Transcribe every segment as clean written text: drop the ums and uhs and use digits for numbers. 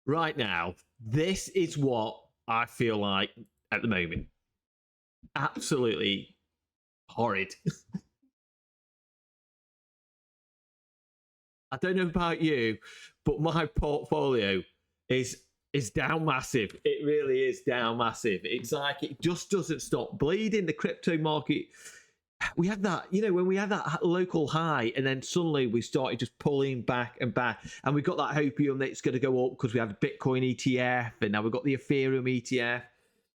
right now, this is what I feel like at the moment. Absolutely horrid. I don't know about you, but my portfolio is down massive. It really is down massive. It's like it just doesn't stop bleeding. The crypto market, we had that, when we had that local high, and then suddenly we started just pulling back and back, and we got that hopium that it's going to go up because we had a Bitcoin ETF, and now we've got the Ethereum ETF.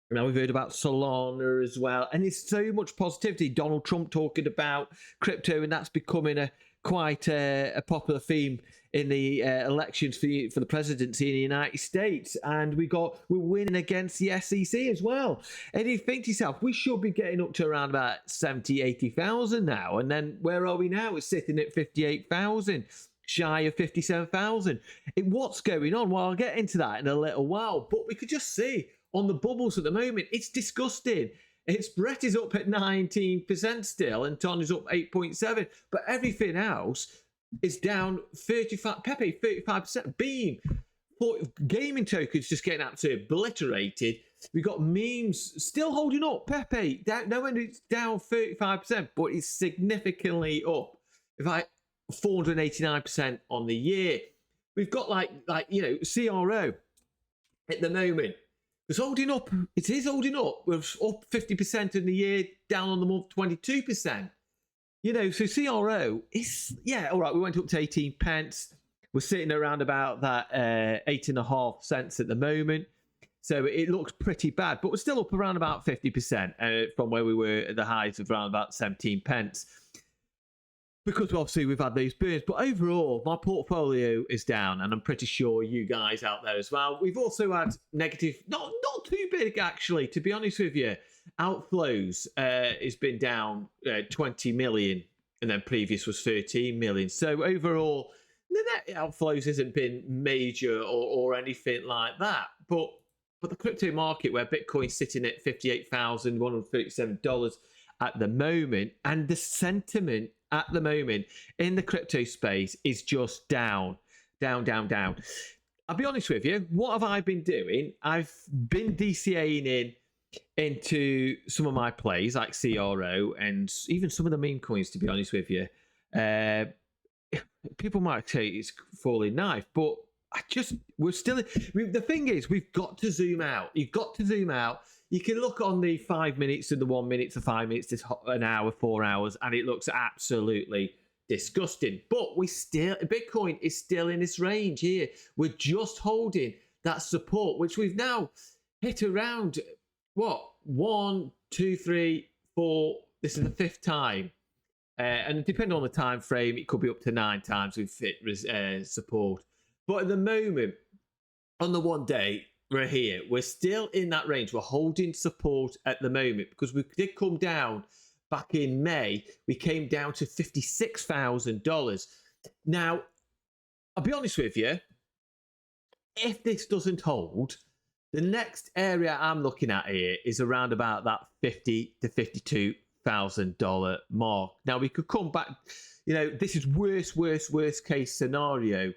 Now we've heard about Solana as well, and there's so much positivity. Donald Trump talking about crypto, and that's becoming quite a popular theme in the elections for the presidency in the United States. And we're winning against the SEC as well. And you think to yourself, we should be getting up to around about 70, 80,000 now. And then where are we now? We're sitting at 58,000. Shy of 57,000. What's going on? Well, I'll get into that in a little while. But we could just see on the bubbles at the moment, it's disgusting. Brett is up at 19% still, and Ton is up 8.7%. But everything else is down 35%. Pepe, 35%. Beam, gaming tokens just getting absolutely obliterated. We've got memes still holding up. Pepe, it's down 35%, but it's significantly up. 489% on the year. We've got CRO at the moment. It's holding up. It is holding up. We're up 50% in the year, down on the month 22%. So CRO is, all right, we went up to 18 pence. We're sitting around about that 8.5 cents at the moment. So it looks pretty bad, but we're still up around about 50% from where we were at the highs of around about 17 pence. Because obviously we've had these burns, but overall my portfolio is down, and I'm pretty sure you guys out there as well. We've also had negative, not too big actually, to be honest with you. Outflows has been down 20 million, and then previous was 13 million. So overall, the net outflows hasn't been major or anything like that. But the crypto market, where Bitcoin's sitting at $58,137 at the moment, and the sentiment at the moment in the crypto space is just down. I'll be honest with you, what have I been doing? I've been DCAing into some of my plays like CRO and even some of the meme coins, to be honest with you. People might say it's falling knife, but the thing is, we've got to zoom out. You've got to zoom out. You can look on the 5 minutes to the 1 minute to 5 minutes to an hour, 4 hours, and it looks absolutely disgusting. But Bitcoin is still in this range here. We're just holding that support, which we've now hit around, 1, 2, 3, 4. This is the 5th time. And depending on the time frame, it could be up to 9 times we've hit support. But at the moment, on the 1 day, we're here. We're still in that range. We're holding support at the moment because we did come down back in May. We came down to $56,000. Now, I'll be honest with you. If this doesn't hold, the next area I'm looking at here is around about that $50,000 to $52,000 mark. Now, we could come back. This is worst case scenario.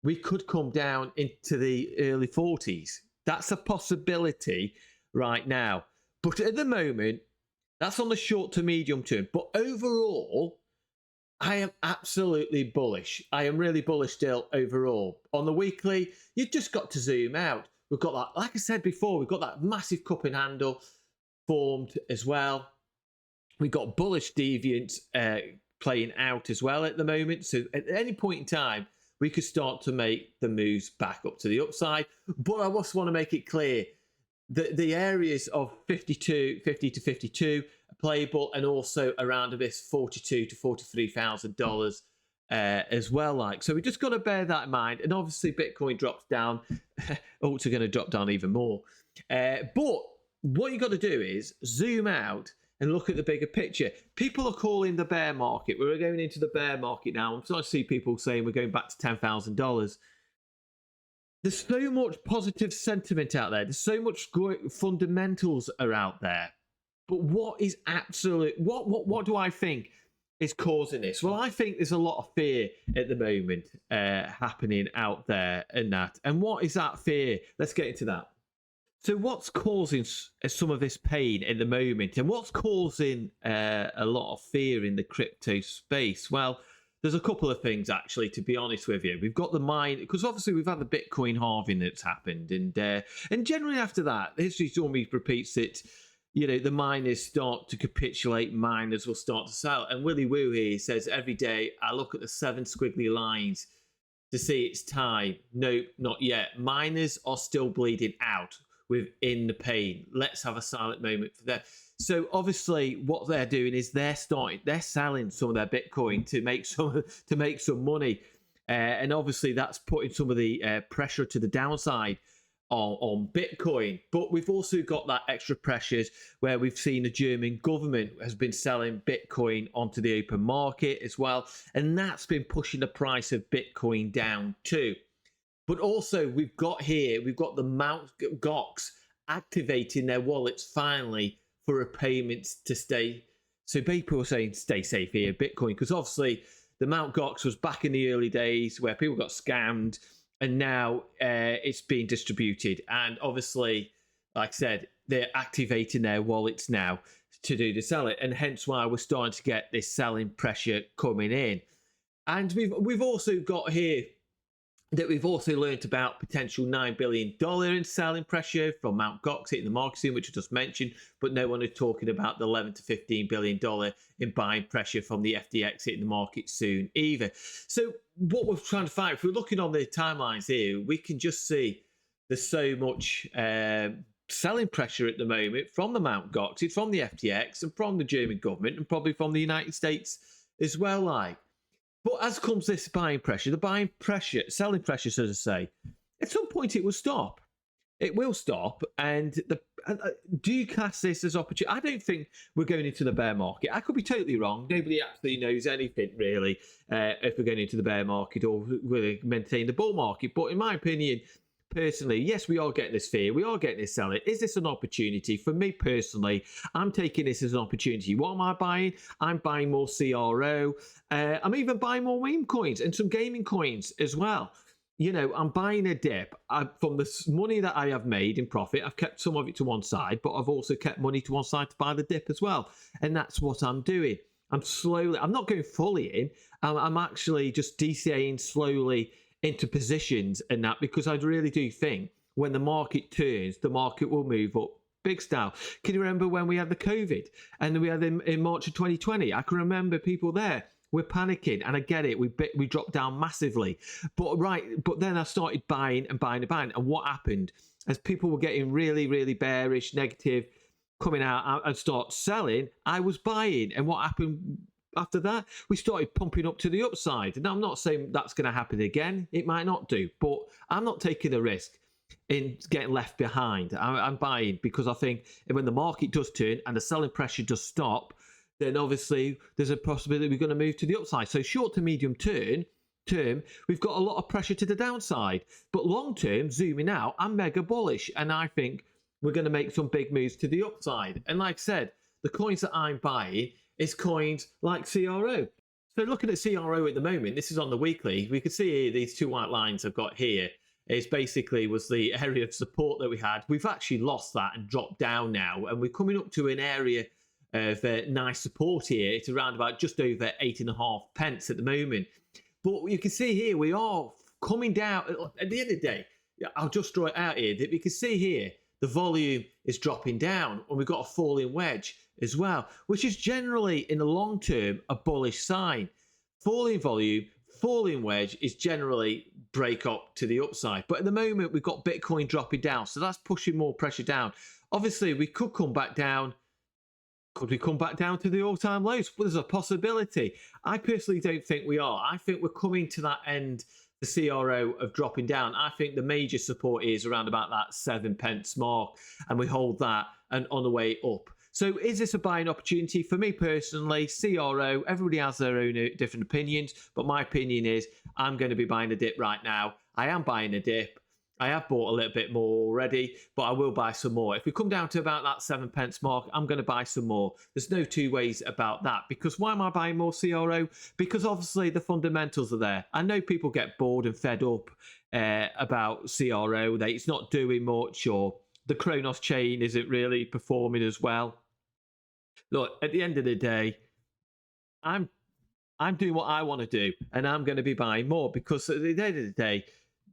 We could come down into the early 40s. That's a possibility right now. But at the moment, that's on the short to medium term. But overall, I am absolutely bullish. I am really bullish still overall. On the weekly, you've just got to zoom out. We've got that, like I said before, we've got that massive cup and handle formed as well. We've got bullish deviance playing out as well at the moment. So at any point in time, we could start to make the moves back up to the upside. But I just want to make it clear that the areas of 50 to 52 are playable, and also around this $42,000 to $43,000 as well. So we just got to bear that in mind. And obviously Bitcoin drops down. Also going to drop down even more. But what you got to do is zoom out and look at the bigger picture. People are calling the bear market. We're going into the bear market now. I'm starting to see people saying we're going back to $10,000. There's so much positive sentiment out there. There's so much great fundamentals are out there. But what is absolute? What do I think is causing this? Well, I think there's a lot of fear at the moment happening out there and that. And what is that fear? Let's get into that. So what's causing some of this pain at the moment, and what's causing a lot of fear in the crypto space? Well, there's a couple of things, actually, to be honest with you. We've got the mine, because obviously we've had the Bitcoin halving that's happened. And generally after that, history normally repeats it. The miners start to capitulate, miners will start to sell. And Willy Woo here says, every day I look at the 7 squiggly lines to see it's time. Nope, not yet. Miners are still bleeding out within the pain. Let's have a silent moment for that. So obviously what they're doing is they're selling some of their Bitcoin to make some money. And obviously that's putting some of the pressure to the downside on Bitcoin. But we've also got that extra pressures where we've seen the German government has been selling Bitcoin onto the open market as well. And that's been pushing the price of Bitcoin down too. But also we've got the Mt. Gox activating their wallets finally for repayments to stay. So people are saying stay safe here, Bitcoin, because obviously the Mt. Gox was back in the early days where people got scammed, and now it's being distributed. And obviously, like I said, they're activating their wallets now to sell it, and hence why we're starting to get this selling pressure coming in. And we've also got here that we've also learned about potential $9 billion in selling pressure from Mt. Gox hitting the market soon, which I just mentioned, but no one is talking about the $11 to $15 billion in buying pressure from the FTX hitting the market soon either. So what we're trying to find, if we're looking on the timelines here, we can just see there's so much selling pressure at the moment from the Mt. Gox, it's from the FTX and from the German government and probably from the United States as well, But as comes this buying pressure, selling pressure, so to say, at some point it will stop. It will stop. And do you class this as opportunity? I don't think we're going into the bear market. I could be totally wrong. Nobody actually knows anything, really, if we're going into the bear market or we're maintain the bull market. But in my opinion, personally, yes, we are getting this fear. We are getting this selling. Is this an opportunity? For me personally, I'm taking this as an opportunity. What am I buying? I'm buying more CRO. I'm even buying more meme coins and some gaming coins as well. I'm buying a dip. From the money that I have made in profit, I've kept some of it to one side, but I've also kept money to one side to buy the dip as well. And that's what I'm doing. I'm not going fully in. I'm actually just DCAing slowly into positions and that, because I really do think when the market turns, the market will move up big style. Can you remember when we had the COVID and we had in March of 2020? I can remember people there were panicking, and I get it. We dropped down massively, but then I started buying and buying and buying. And what happened as people were getting really, really bearish, negative, coming out and start selling, I was buying. And what happened after that? We started pumping up to the upside. And I'm not saying that's going to happen again. It might not do, but I'm not taking a risk in getting left behind. I'm buying because I think when the market does turn and the selling pressure does stop, then obviously there's a possibility we're going to move to the upside. So short to medium term, we've got a lot of pressure to the downside. But long term, zooming out, I'm mega bullish. And I think we're going to make some big moves to the upside. And like I said, the coins that I'm buying is coins like CRO. So looking at CRO at the moment, this is on the weekly. We can see here these two white lines I've got here is basically was the area of support that we had. We've actually lost that and dropped down now. And we're coming up to an area of nice support here. It's around about just over 8.5 pence at the moment. But you can see here, we are coming down. At the end of the day, I'll just draw it out here. That you can see here, the volume is dropping down, and we've got a falling wedge as well, which is generally, in the long term, a bullish sign. Falling volume, falling wedge is generally break up to the upside. But at the moment, we've got Bitcoin dropping down, so that's pushing more pressure down. Obviously, we could come back down. Could we come back down to the all-time lows? Well, there's a possibility. I personally don't think we are. I think we're coming to that end, the CRO, of dropping down. I think the major support is around about that 7 pence mark, and we hold that and on the way up. So is this a buying opportunity? For me personally, CRO, everybody has their own different opinions, but my opinion is I'm going to be buying a dip right now. I am buying a dip. I have bought a little bit more already, but I will buy some more. If we come down to about that 7p mark, I'm going to buy some more. There's no two ways about that. Because why am I buying more CRO? Because obviously the fundamentals are there. I know people get bored and fed up about CRO, that it's not doing much, or the Kronos chain isn't really performing as well. Look, at the end of the day, I'm doing what I want to do, and I'm going to be buying more, because at the end of the day,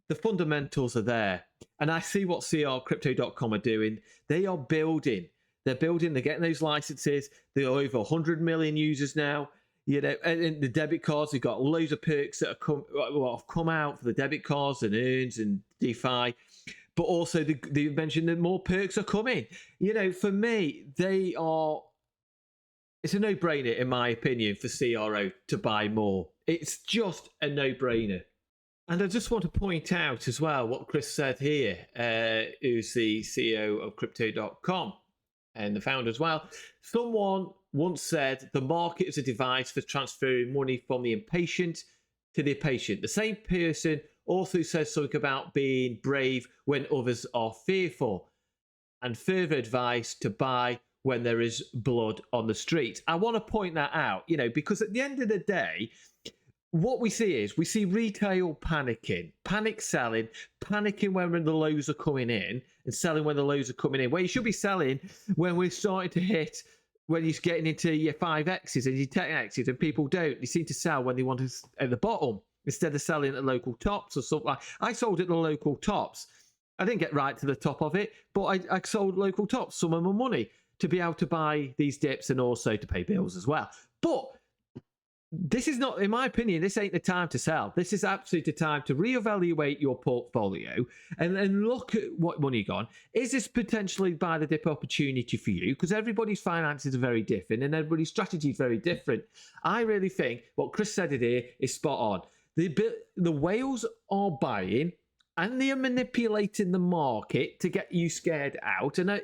the fundamentals are there. And I see what crcrypto.com are doing. They are building. They're getting those licenses. There are over 100 million users now. You know, and the debit cards, they've got loads of perks that have come out for the debit cards and earns and DeFi. But also, they mentioned that more perks are coming. You know, for me, it's a no-brainer, in my opinion, for CRO to buy more. It's just a no-brainer. And I just want to point out as well what Kris said here, who's the CEO of Crypto.com and the founder as well. Someone once said the market is a device for transferring money from the impatient to the patient. The same person also says something about being brave when others are fearful, and further advice to buy when there is blood on the street. I want to point that out, you know, because at the end of the day, what we see retail panicking, panic selling, panicking when the lows are coming in and selling when the lows are coming in. Well, you should be selling when we're starting to hit, when you're getting into your 5Xs and your 10Xs, and people don't. They seem to sell when they want to at the bottom instead of selling at local tops or something. I sold at the local tops. I didn't get right to the top of it, but I sold local tops, some of my money, to be able to buy these dips and also to pay bills as well. But this is not, in my opinion, this ain't the time to sell. This is absolutely the time to reevaluate your portfolio and look at what money gone. Is this potentially buy the dip opportunity for you? Because everybody's finances are very different and everybody's strategy is very different. I really think what Kris said here is spot on. The whales are buying and they are manipulating the market to get you scared out. And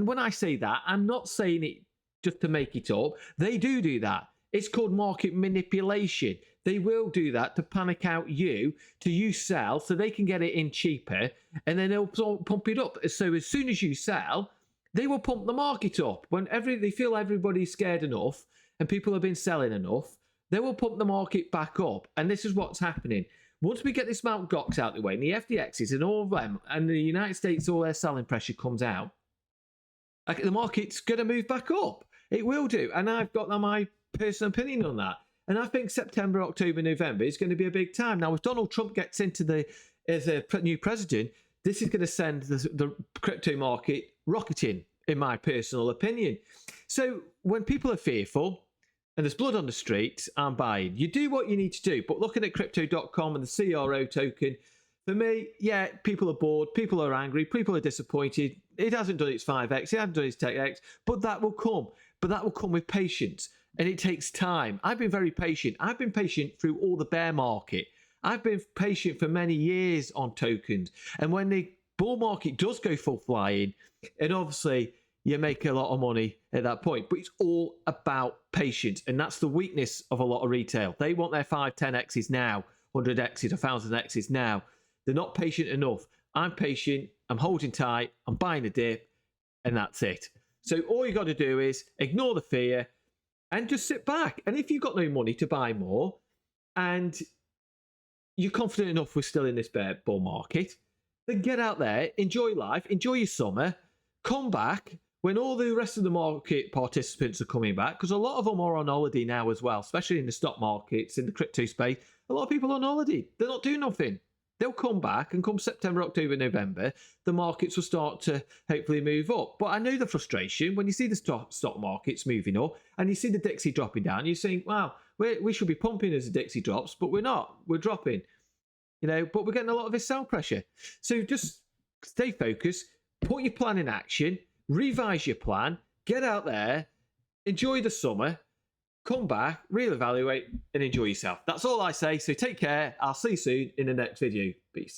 when I say that, I'm not saying it just to make it up. They do that. It's called market manipulation. They will do that to panic out you, to you sell, so they can get it in cheaper, and then they'll pump it up. So as soon as you sell, they will pump the market up. When they feel everybody's scared enough and people have been selling enough, they will pump the market back up. And this is what's happening. Once we get this Mt. Gox out of the way, and the FTXs and all of them, and the United States, all their selling pressure comes out, the market's going to move back up. It will do. And I've got my personal opinion on that. And I think September, October, November is going to be a big time. Now, if Donald Trump gets into as a new president, this is going to send the crypto market rocketing, in my personal opinion. So when people are fearful and there's blood on the street, I'm buying. You do what you need to do. But looking at Crypto.com and the CRO token, for me, yeah, people are bored, people are angry, people are disappointed. It hasn't done its 5X, it hasn't done its 10X, but that will come. But that will come with patience. And it takes time. I've been very patient. I've been patient through all the bear market. I've been patient for many years on tokens. And when the bull market does go full flying, and obviously you make a lot of money at that point, but it's all about patience. And that's the weakness of a lot of retail. They want their 5, 10Xs now, 100Xs, 1,000Xs now. They're not patient enough. I'm patient. I'm holding tight. I'm buying a dip. And that's it. So all you got to do is ignore the fear and just sit back. And if you've got no money to buy more and you're confident enough we're still in this bull market, then get out there, enjoy life, enjoy your summer, come back when all the rest of the market participants are coming back, because a lot of them are on holiday now as well, especially in the stock markets, in the crypto space. A lot of people are on holiday. They're not doing nothing. They'll come back, and come September, October, November, the markets will start to hopefully move up. But I know the frustration when you see the stock markets moving up and you see the Dixie dropping down. You're saying, wow, we should be pumping as the Dixie drops, but we're not. We're dropping, you know, but we're getting a lot of this sell pressure. So just stay focused, put your plan in action, revise your plan, get out there, enjoy the summer, come back, reevaluate, and enjoy yourself. That's all I say. So take care. I'll see you soon in the next video. Peace.